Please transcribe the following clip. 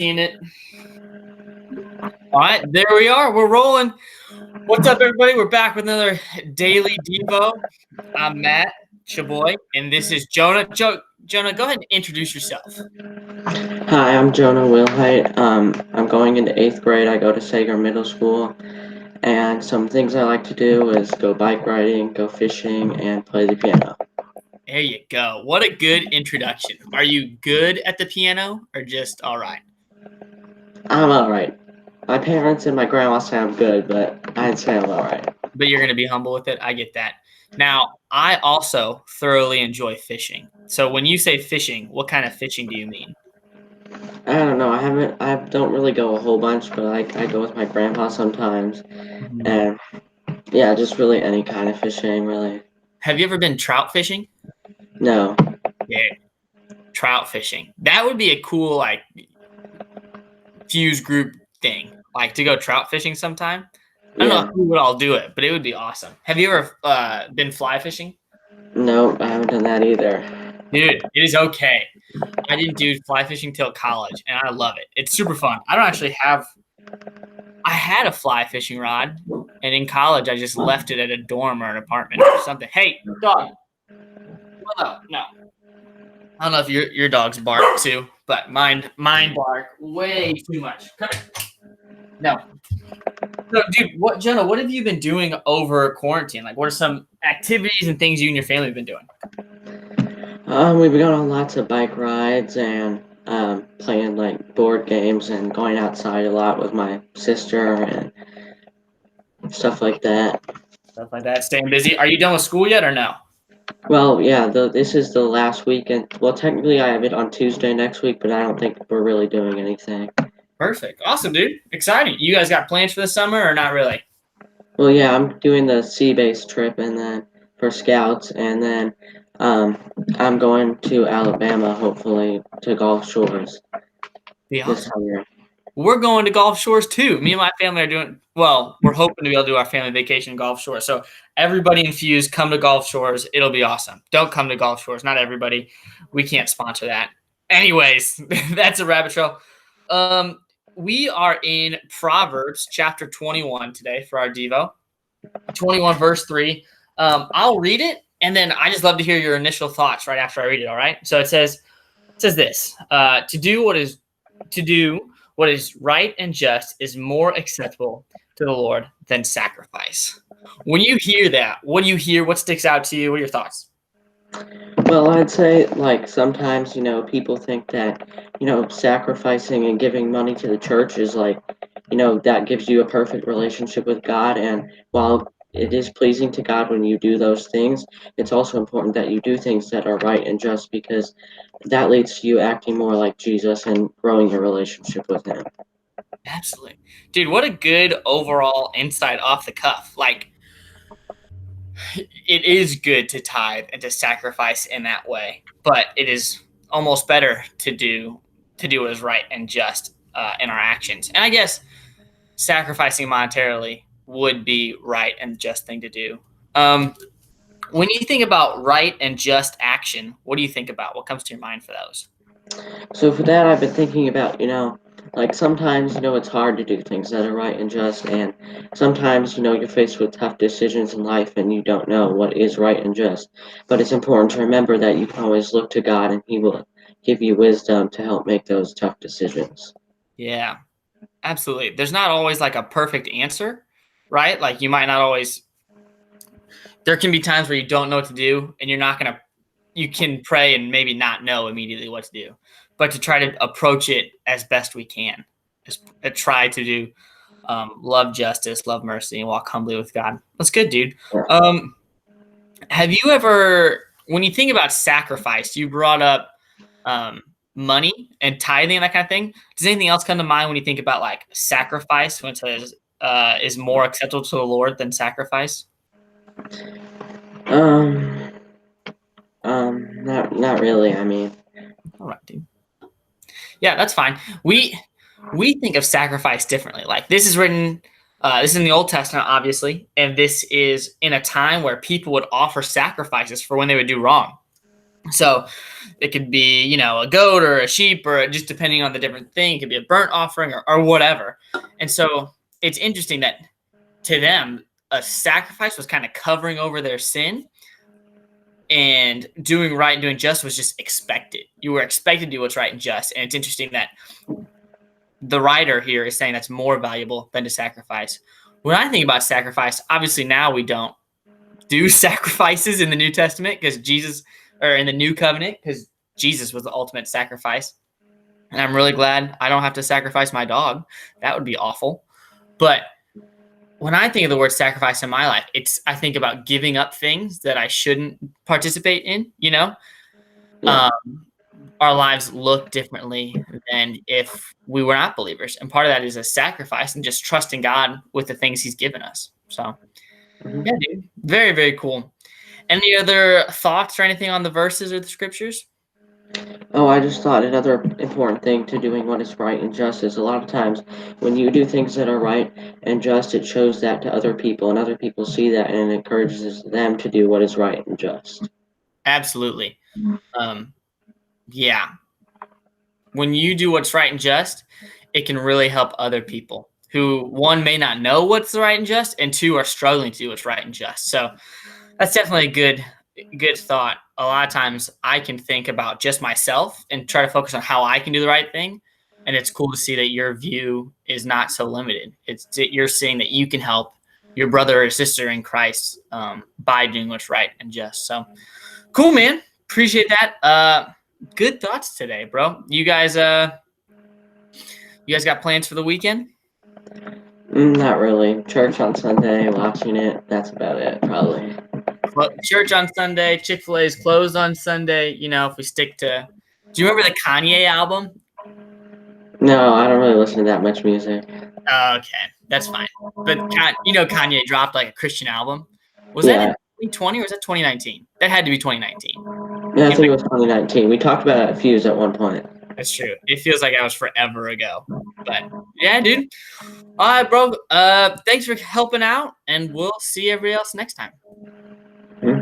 Seeing it. All right, there we are. We're rolling. What's up, everybody? We're back with another Daily Devo. I'm Matt, Chaboy, and this is Jonah. Jonah, go ahead and introduce yourself. Hi, I'm Jonah Wilhite. I'm going into 8th grade. I go to Sager Middle School, and some things I like to do is go bike riding, go fishing, and play the piano. There you go. What a good introduction. Are you good at the piano or just all right? I'm alright. My parents and my grandma say I'm good, but I'd say I'm alright. But you're going to be humble with it. I get that. Now, I also thoroughly enjoy fishing. So when you say fishing, what kind of fishing do you mean? I don't know. I don't really go a whole bunch, but I go with my grandpa sometimes, Mhm. and yeah, just really any kind of fishing, really. Have you ever been trout fishing? No. Yeah, trout fishing. That would be a cool fuse group thing, like to go trout fishing sometime. I don't know Yeah. who would all do it, but it would be awesome. Have you ever been fly fishing? No, I haven't done that either. Dude, it is okay. I didn't do fly fishing till college, and I love it. It's super fun. I don't actually have. I had a fly fishing rod, and in college I just left it at a dorm or an apartment or something. Hey, dog, what up? No, I don't know if your dogs bark too, but mine bark way too much. Come here. No. So, dude, Jonah, what have you been doing over quarantine? Like, what are some activities and things you and your family have been doing? We've been going on lots of bike rides and playing like board games and going outside a lot with my sister and stuff like that. Stuff like that. Staying busy. Are you done with school yet or no? Well, yeah, this is the last weekend. Well, technically, I have it on Tuesday next week, but I don't think we're really doing anything. Perfect. Awesome, dude. Exciting. You guys got plans for the summer or not really? Well, yeah, I'm doing the sea-based trip and then for scouts, and then um, I'm going to Alabama, hopefully, to Gulf Shores Be this awesome. summer. We're going to Gulf Shores too. Me and my family are doing well. We're hoping to be able to do our family vacation in Gulf Shores. So everybody in Fuse, come to Gulf Shores. It'll be awesome. Don't come to Gulf Shores. Not everybody. We can't sponsor that. Anyways, that's a rabbit trail. Um, we are in Proverbs chapter 21 today for our Devo. 21 verse 3. I'll read it, and then I just love to hear your initial thoughts right after I read it. All right. So it says this: to do what is right and just is more acceptable to the Lord than sacrifice. When you hear that, what do you hear? What sticks out to you? What are your thoughts? Well, I'd say, like, sometimes, people think that, sacrificing and giving money to the church is like, that gives you a perfect relationship with God. And while it is pleasing to God when you do those things, it's also important that you do things that are right and just because that leads to you acting more like Jesus and growing your relationship with Him. Absolutely. Dude, what a good overall insight off the cuff. Like, it is good to tithe and to sacrifice in that way, but it is almost better to do what is right and just in our actions. And I guess sacrificing monetarily would be right and just thing to do. When you think about right and just action, what do you think about? What comes to your mind for those? So for that, I've been thinking about, like sometimes, it's hard to do things that are right and just, and sometimes, you're faced with tough decisions in life and you don't know what is right and just. But it's important to remember that you can always look to God and He will give you wisdom to help make those tough decisions. Yeah, absolutely. There's not always like a perfect answer, right? Like you might not always, there can be times where you don't know what to do and you're not going to, you can pray and maybe not know immediately what to do, but to try to approach it as best we can, just try to do love justice, love mercy, and walk humbly with God. That's good, dude. Yeah. Um, have you ever, when you think about sacrifice, you brought up money and tithing and that kind of thing. Does anything else come to mind when you think about like sacrifice when it says is more acceptable to the Lord than sacrifice? Um, not really. I mean, All right, dude. Yeah, that's fine. We think of sacrifice differently. Like this is written, this is in the Old Testament, obviously, and this is in a time where people would offer sacrifices for when they would do wrong. So it could be, a goat or a sheep, or just depending on the different thing. It could be a burnt offering, or whatever. And so it's interesting that to them, a sacrifice was kind of covering over their sin, and doing right and doing just was just expected. You were expected to do what's right and just. And it's interesting that the writer here is saying that's more valuable than to sacrifice. When I think about sacrifice, obviously now we don't do sacrifices in the New Testament because Jesus, or in the New Covenant, because Jesus was the ultimate sacrifice. And I'm really glad I don't have to sacrifice my dog. That would be awful. But when I think of the word sacrifice in my life, I think about giving up things that I shouldn't participate in, Yeah. Our lives look differently than if we were not believers. And part of that is a sacrifice and just trusting God with the things he's given us. So, yeah, Mhm. dude. Very, very cool. Any other thoughts or anything on the verses or the scriptures? Oh, I just thought another important thing to doing what is right and just is a lot of times when you do things that are right and just, it shows that to other people, and other people see that and it encourages them to do what is right and just. Absolutely. Um, yeah. When you do what's right and just, it can really help other people who, one, may not know what's right and just, and two, are struggling to do what's right and just. So that's definitely a good thought. A lot of times I can think about just myself and try to focus on how I can do the right thing. And it's cool to see that your view is not so limited. You're seeing that you can help your brother or sister in Christ by doing what's right and just. So cool, man. Appreciate that. Good thoughts today, bro. You guys got plans for the weekend? Not really. Church on Sunday, watching it. That's about it, probably. Church on Sunday. Chick-fil-A is closed on Sunday. If we stick to, do you remember the Kanye album? No, I don't really listen to that much music. Okay, that's fine. But Kanye dropped like a Christian album. Was that in Yeah, 2020 or was that 2019? That had to be 2019. yeah, I Feels think it like, was 2019. We talked about it at Fuse at one point. that's true. It feels like that was forever ago. But yeah, dude. All right, bro. Thanks for helping out, and we'll see everybody else next time. Hmm?